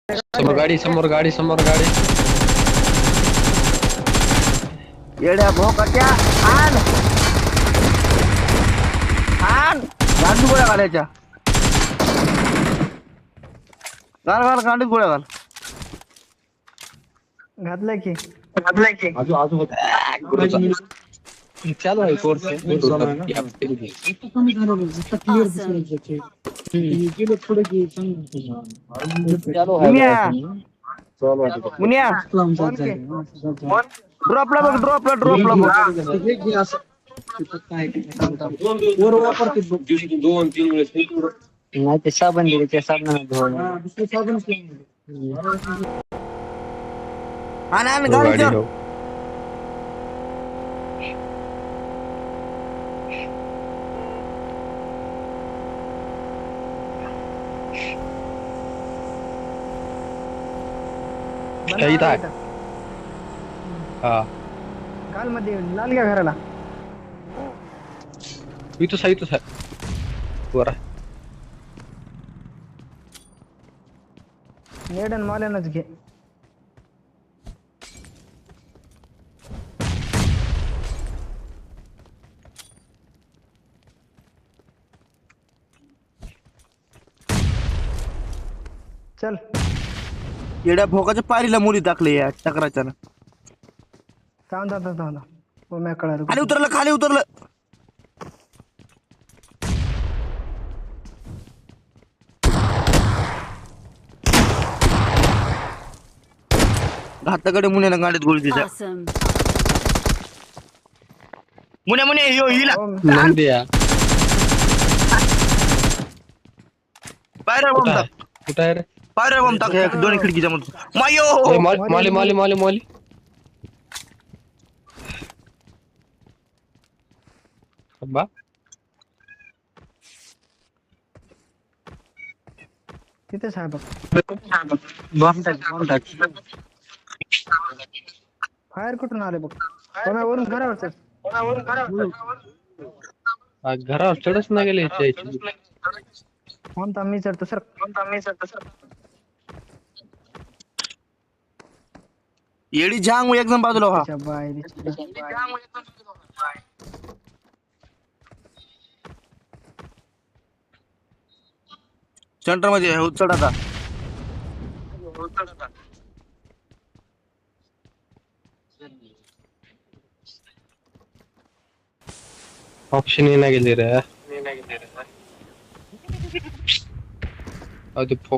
समोर गाडी येड्या भोकाच्या आण आण गांडू गोळ्या घालायच्या घाल गांडीत गोळ्या घाल घातलंय की चालू आहे कोर्स मुनिया मुनिया ड्रॉपला बघ ड्रॉपला बघ नाही ते साबण दिले त्या साबणाने आण गाडीवर इथं आहे हा काल मध्ये लाल घ्या घराला इथंच आहे वर आहे नेडन माल्यानच घे चल येड्या भोकाच्या पारीला मुली टाकले या चक्राच्या थांब हो मी कळालं खाली उतरलं घाताकडे मुन्याला गाडीत गोळी दिल्या Awesome. मुन्या हिला नाही द्या पायऱ्या बॉम्ब टाक कुठं आहे रे पायऱ्या बॉम्ब टाक या दोन्ही खिडकीच्या मध्ये मायो माली अब्बा तिथेच आहे बघ फायर कुठून आले बघ वरून घरावर चल घरावर चढच नाही गेले थांब मी चढतो सर येडी जांग एकदम बाजूला व्हा सेंटर मध्ये चढ आता ऑप्शन ये ना गेले रे